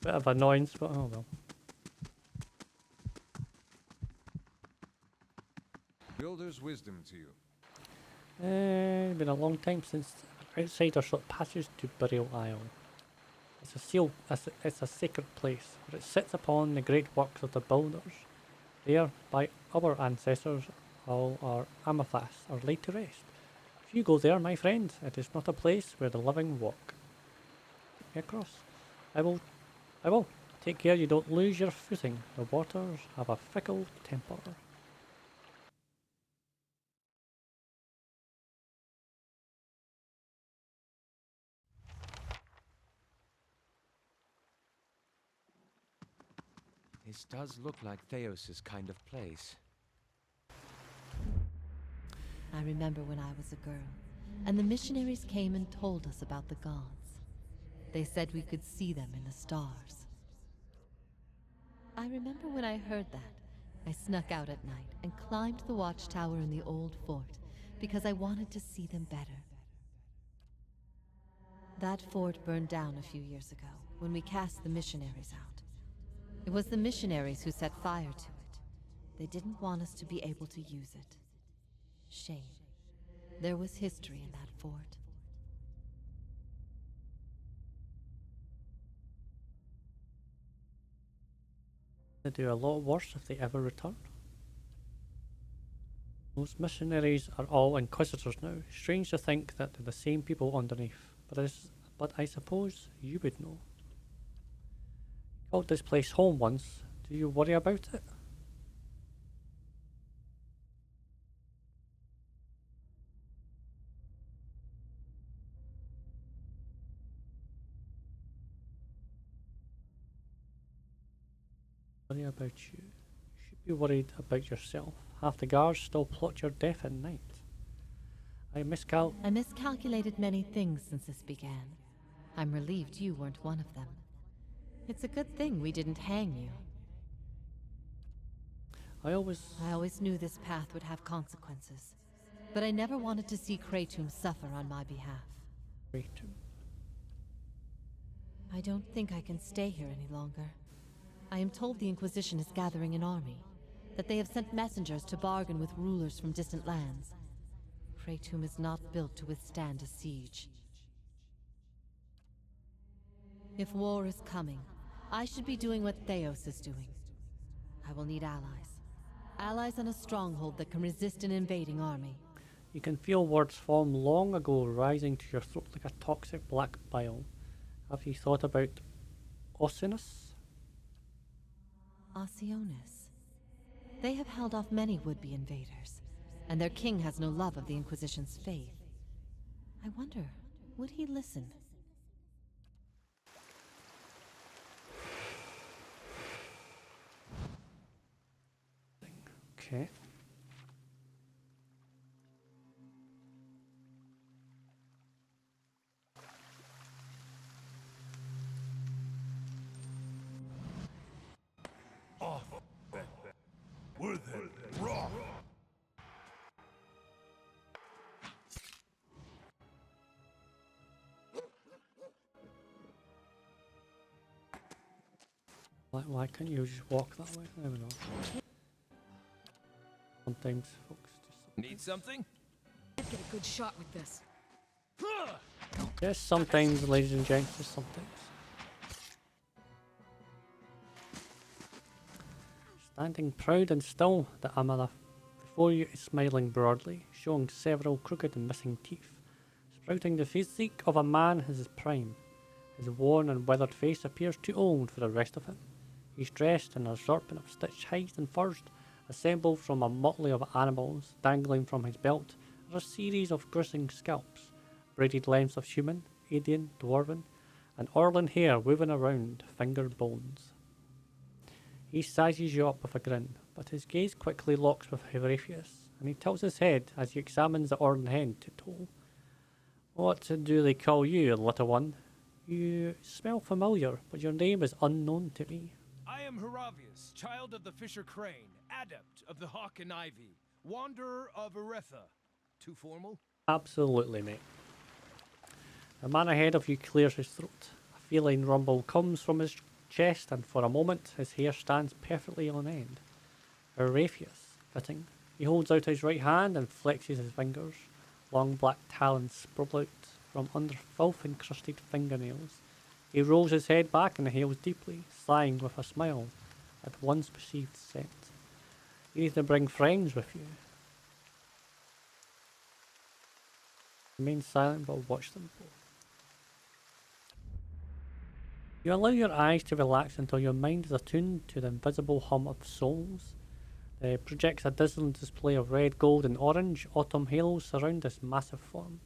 Bit of annoyance, but oh well. Builder's wisdom to you. Been a long time since outsiders sought passage to Burial Isle. It's a it's a sacred place, where it sits upon the great works of the builders. There, by our ancestors, all our amethysts are laid to rest. If you go there, my friend, it is not a place where the living walk. Take me across. I will. I will. Take care you don't lose your footing. The waters have a fickle temper. This does look like Theos' kind of place. I remember when I was a girl, and the missionaries came and told us about the gods. They said we could see them in the stars. I remember when I heard that, I snuck out at night and climbed the watchtower in the old fort because I wanted to see them better. That fort burned down a few years ago when we cast the missionaries out. It was the missionaries who set fire to it. They didn't want us to be able to use it. Shame. There was history in that fort. They do a lot worse if they ever return. Those missionaries are all inquisitors now. Strange to think that they're the same people underneath, but I suppose you would know. You called this place home once. Do you worry about it? Worry about you. You should be worried about yourself. Half the guards still plot your death at night. I miscalculated many things since this began. I'm relieved you weren't one of them. It's a good thing we didn't hang you. I always knew this path would have consequences, but I never wanted to see Kratom suffer on my behalf. Kratom. I don't think I can stay here any longer. I am told the Inquisition is gathering an army, that they have sent messengers to bargain with rulers from distant lands. Kratom is not built to withstand a siege. If war is coming, I should be doing what Theos is doing. I will need allies. Allies in a stronghold that can resist an invading army. You can feel words formed long ago rising to your throat like a toxic black bile. Have you thought about Osinus? Osionis. They have held off many would-be invaders, and their king has no love of the Inquisition's faith. I wonder, would he listen? Okay. We're then raw. Why can't you just walk that way? I don't know. Sometimes folks just... Need something? I'd get a good shot with this. Just sometimes, ladies and gents, just sometimes. Standing proud and still, the Amala before you is smiling broadly, showing several crooked and missing teeth, sprouting the physique of a man in his prime. His worn and withered face appears too old for the rest of him. He's dressed in an assortment of stitched hides and furs, assembled from a motley of animals. Dangling from his belt are a series of glistening scalps, braided lengths of human, Adian, dwarven, and Orlan hair woven around finger bones. He sizes you up with a grin, but his gaze quickly locks with Hiravis, and he tilts his head as he examines the Orlan head to toe. What do they call you, little one? You smell familiar, but your name is unknown to me. I am Hiravis, child of the Fisher Crane, adept of the Hawk and Ivy, wanderer of Eretha. Too formal? Absolutely, mate. The man ahead of you clears his throat. A feline rumble comes from his chest, and for a moment his hair stands perfectly on end. Hiravis, fitting. He holds out his right hand and flexes his fingers. Long black talons sprawl out from under filth-encrusted fingernails. He rolls his head back and inhales deeply, sighing with a smile at one's perceived scent. You need to bring friends with you. Remain silent but watch them both. You allow your eyes to relax until your mind is attuned to the invisible hum of souls. It projects a dazzling display of red, gold and orange autumn halos surround this massive form.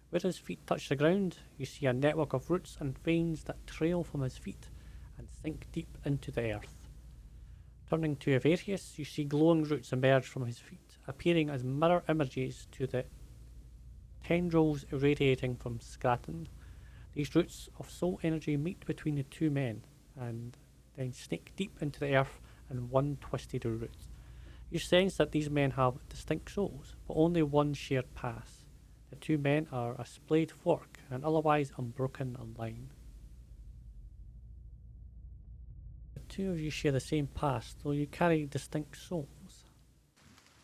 Where his feet touch the ground, you see a network of roots and veins that trail from his feet and sink deep into the earth. Turning to Hiravis, you see glowing roots emerge from his feet, appearing as mirror images to the tendrils irradiating from Scraton. These roots of soul energy meet between the two men and then snake deep into the earth in one twisted root. You sense that these men have distinct souls, but only one shared past. The two men are a splayed fork and otherwise unbroken line. The two of you share the same past, though you carry distinct souls.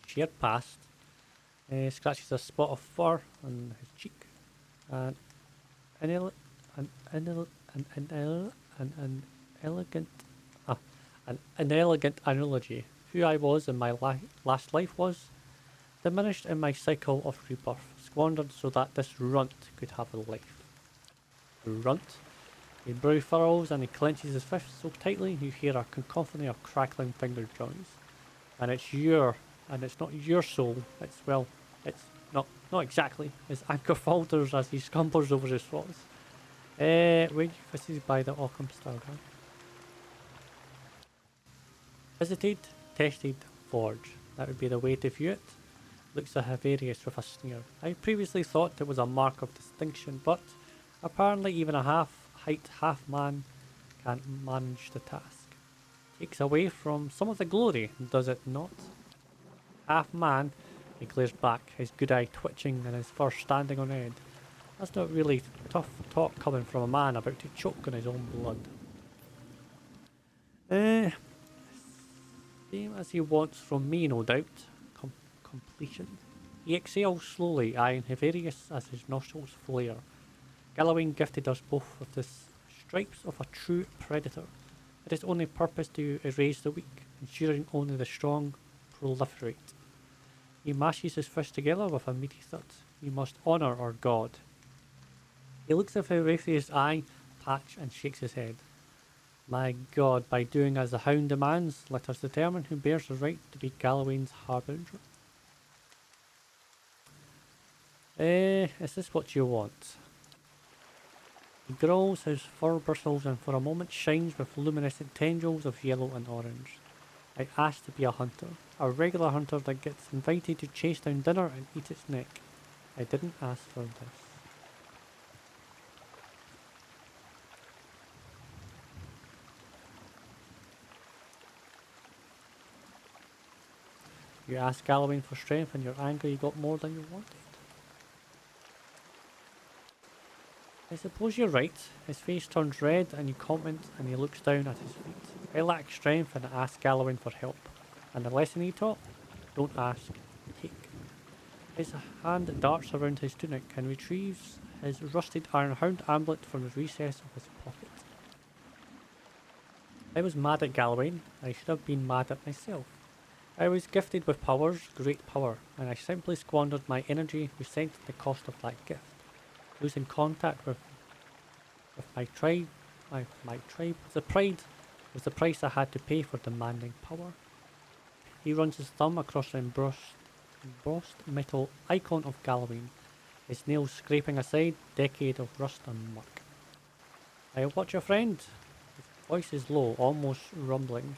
Shared past. Scratches a spot of fur on his cheek, and an elegant analogy. Who I was in my last life was diminished in my cycle of rebirth, squandered so that this runt could have a life. Runt. His brow furrows and he clenches his fist so tightly you hear a cacophony of crackling finger joints. And it's not your soul, it's not exactly. His anchor falters as he scumbers over his thoughts. When this is by the Occam style, huh? Visited, tested, forged. That would be the way to view it. Looks at Hiravis with a sneer. I previously thought it was a mark of distinction, but apparently even a half-height, half-man can't manage the task. Takes away from some of the glory, does it not? Half-man, he glares back, his good eye twitching and his fur standing on end. That's not really tough talk coming from a man about to choke on his own blood. Same as he wants from me, no doubt. Completion. He exhales slowly, eyeing Hiravis as his nostrils flare. Gallowine gifted us both with the stripes of a true predator. It is only purpose to erase the weak, ensuring only the strong proliferate. He mashes his fists together with a meaty thud. You must honour our god. He looks at Hiravis' eye patch and shakes his head. My god, by doing as the hound demands, let us determine who bears the right to be Gallowane's harbinger. Is this what you want? He growls, his fur bristles, and for a moment shines with luminescent tendrils of yellow and orange. I asked to be a hunter, a regular hunter that gets invited to chase down dinner and eat its neck. I didn't ask for this. You asked Gallowine for strength and your anger you got more than you wanted. I suppose you're right. His face turns red and you comment and he looks down at his feet. I lack strength and I ask Gallowine for help. And the lesson he taught? Don't ask, take. His hand darts around his tunic and retrieves his rusted ironhound amulet from the recess of his pocket. I was mad at Gallowine. I should have been mad at myself. I was gifted with powers, great power, and I simply squandered my energy resenting the cost of that gift. Losing contact with my tribe, the pride was the price I had to pay for demanding power. He runs his thumb across the embossed metal icon of Gallowine, his nails scraping aside decade of rust and muck. I watch your friend. His voice is low, almost rumbling.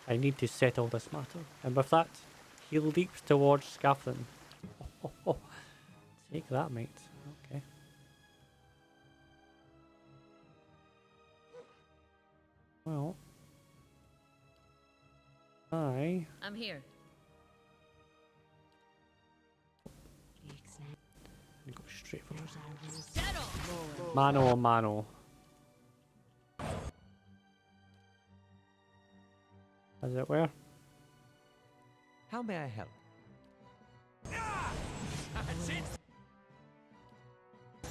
I need to settle this matter. And with that, he leaps towards Scaflin. Take that, mate. Okay. Well, I'm here. go straight for this. Mano a mano. as it were. How may I help? That's it!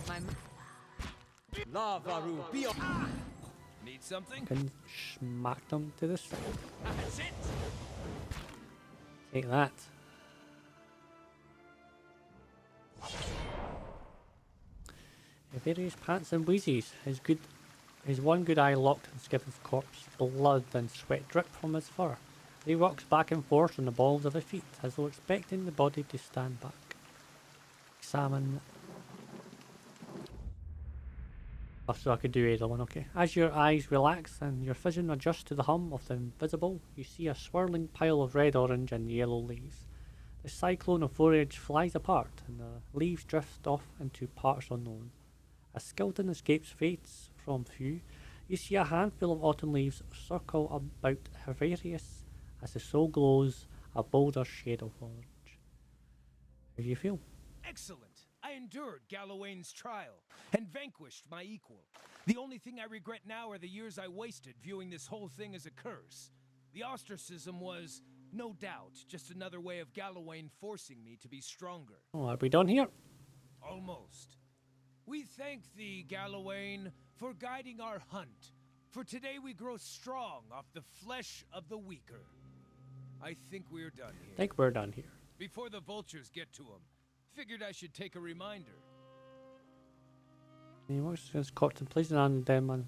My Lavaru, be on. Need something? Can smack them to the side. That's it! Take that. Various pants and wheezes. His one good eye locked on Skipper's corpse. Blood and sweat drip from his fur. He rocks back and forth on the balls of his feet, as though expecting the body to stand back. Examine. Oh, so I could do either one, okay. As your eyes relax and your vision adjusts to the hum of the invisible, you see a swirling pile of red, orange and yellow leaves. The cyclone of foliage flies apart, and the leaves drift off into parts unknown. As skeleton escapes fades from view, you see a handful of autumn leaves circle about Hiravis as the soul glows a bolder shade of orange. How do you feel? Excellent! I endured Gallowayne's trial and vanquished my equal. The only thing I regret now are the years I wasted viewing this whole thing as a curse. The ostracism was, no doubt, just another way of Gallowayne forcing me to be stronger. Oh, are we done here? Almost. We thank thee, Gallowayne, for guiding our hunt. For today we grow strong off the flesh of the weaker. I think we're done I here. think we're done here. Before the vultures get to him, figured I should take a reminder. He works as contemplating on them and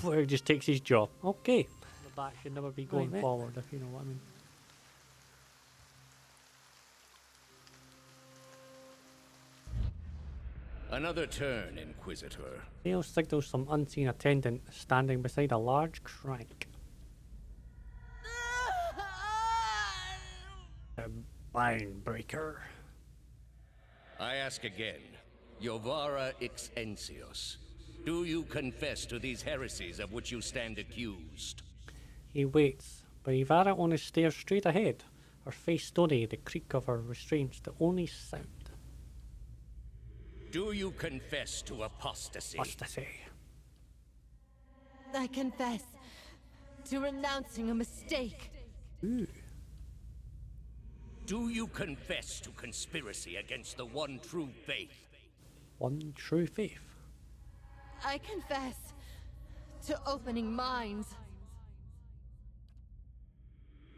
where he just takes his job. Okay. The back should never be going forward, if you know what I mean. Another turn, Inquisitor. Theo signals some unseen attendant standing beside a large crank. A bind breaker. I ask again, Jovara Ixensios, do you confess to these heresies of which you stand accused? He waits, but Ivara only stares straight ahead, her face stony, the creak of her restraints the only sound. Do you confess to apostasy? Apostasy. I confess to renouncing a mistake. Ooh. Do you confess to conspiracy against the one true faith? One true faith. I confess to opening minds.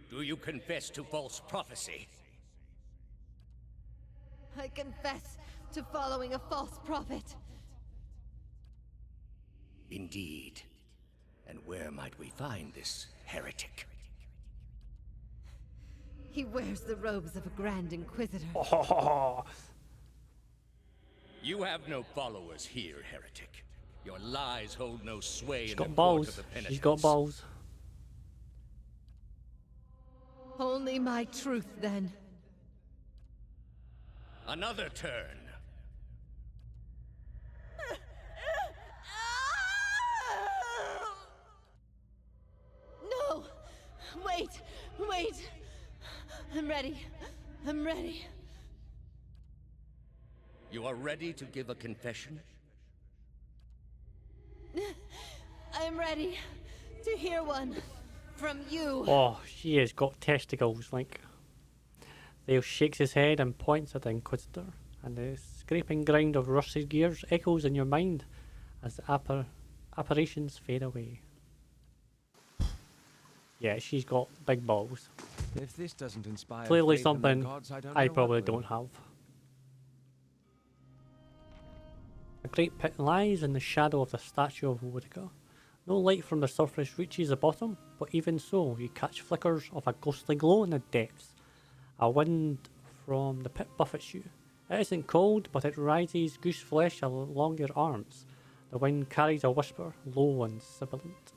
Do you confess to false prophecy? I confess to following a false prophet. Indeed. And where might we find this heretic? He wears the robes of a Grand Inquisitor. Oh, You have no followers here, heretic. Your lies hold no sway she's in the got court balls. of the She's penitents. got balls. Only my truth, then. Another turn. No! Wait! Wait! I'm ready. I'm ready. You are ready to give a confession? I'm ready to hear one from you. Oh, she has got testicles, like. Theo shakes his head and points at the Inquisitor, and the scraping grind of rusty gears echoes in your mind as the apparitions fade away. Yeah, she's got big balls. If this doesn't inspire Clearly faith in the something gods, I don't I know what probably will. don't have. A great pit lies in the shadow of the statue of Outtro. No light from the surface reaches the bottom, but even so, you catch flickers of a ghostly glow in the depths. A wind from the pit buffets you. It isn't cold, but it rises goose flesh along your arms. The wind carries a whisper, low and sibilant.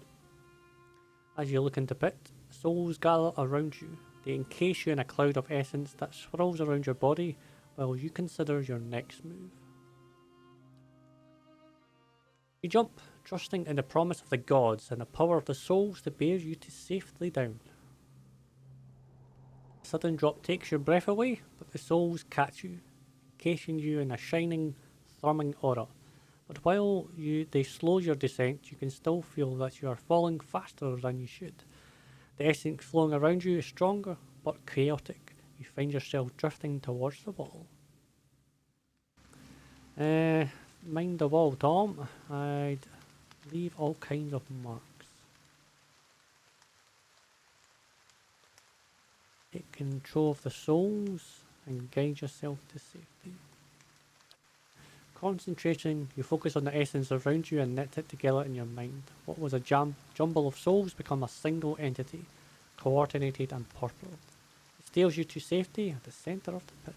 As you look into pit, souls gather around you. They encase you in a cloud of essence that swirls around your body while you consider your next move. You jump, trusting in the promise of the gods and the power of the souls to bear you to safely down. A sudden drop takes your breath away, but the souls catch you, encasing you in a shining, thrumming aura. But while they slow your descent, you can still feel that you are falling faster than you should. The essence flowing around you is stronger, but chaotic. You find yourself drifting towards the wall. Mind the wall, Tom. I'd leave all kinds of marks. Take control of the souls and guide yourself to safety. Concentrating, you focus on the essence around you and knit it together in your mind. What was a jumble of souls become a single entity, coordinated and purple. It steers you to safety at the centre of the pit.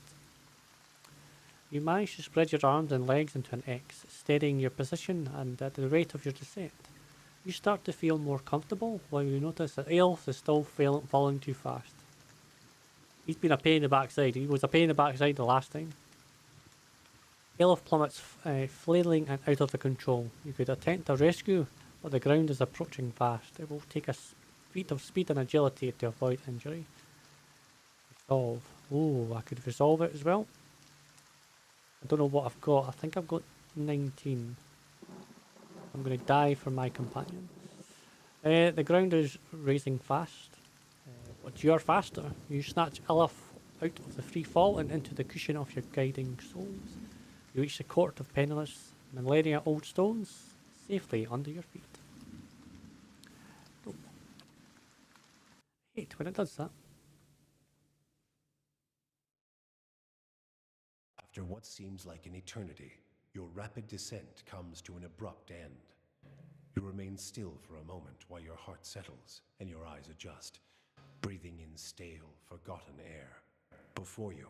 You manage to spread your arms and legs into an X, steadying your position and at the rate of your descent. You start to feel more comfortable while you notice that Elf is still falling too fast. He's been a pain in the backside. He was a pain in the backside the last time. Elf plummets, flailing and out of the control. You could attempt a rescue, but the ground is approaching fast. It will take a feat of speed and agility to avoid injury. Resolve. Oh, I could resolve it as well. I don't know what I've got. I think I've got 19. I'm going to die for my companion. The ground is raising fast, but you're faster. You snatch Elf out of the free fall and into the cushion of your guiding souls. You reach the court of penniless, millennia old stones, safely under your feet. Oh. Hate when it does that. After what seems like an eternity, your rapid descent comes to an abrupt end. You remain still for a moment while your heart settles and your eyes adjust, breathing in stale, forgotten air. Before you,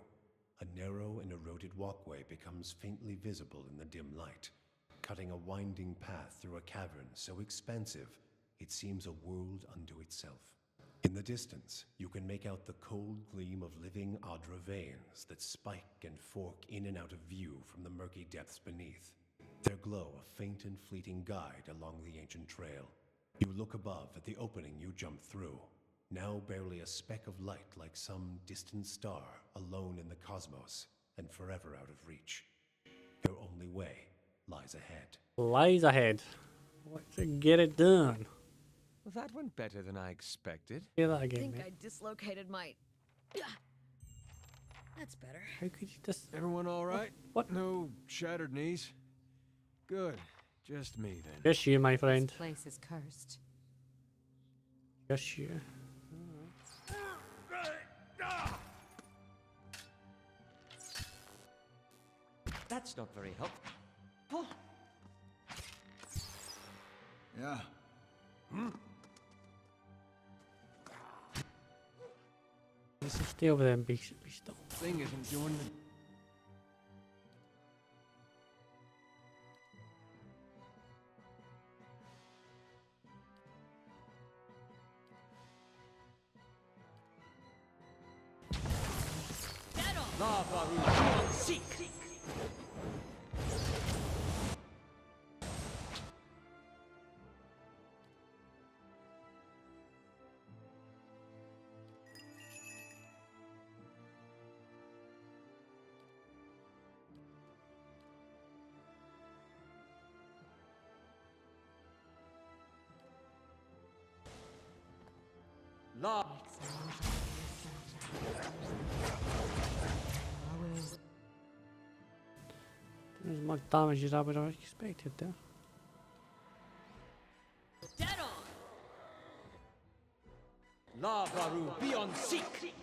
a narrow and eroded walkway becomes faintly visible in the dim light, cutting a winding path through a cavern so expansive it seems a world unto itself. In the distance, you can make out the cold gleam of living Adra veins that spike and fork in and out of view from the murky depths beneath. Their glow a faint and fleeting guide along the ancient trail. You look above at the opening you jumped through, now barely a speck of light like some distant star alone in the cosmos and forever out of reach. Your only way lies ahead. Lies ahead. Let's get it done. Well, that went better than I expected. Say that I again, think mate. I dislocated my... That's better. How could you just... Everyone all right? What? No shattered knees? Good. Just me then. Just you, my friend. This place is cursed. Just you. That's not very helpful. Yeah. Let's just stay over there and be still. Thing isn't doing the... As much damage as I would have expected there. Dead on! Lavaru, be on seek!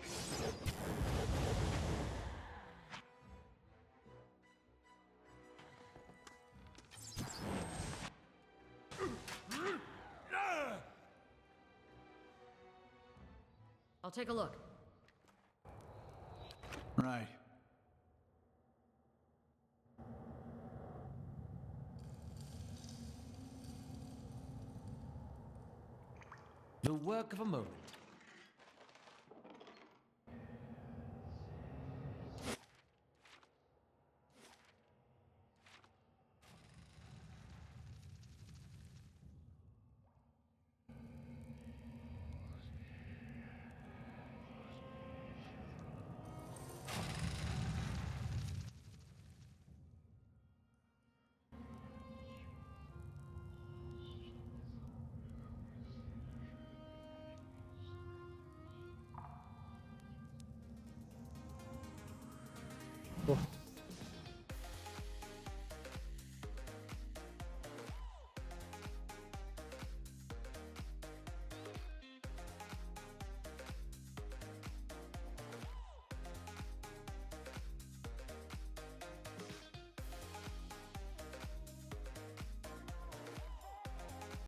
I'll take a look. Right. The work of a moment. Oh.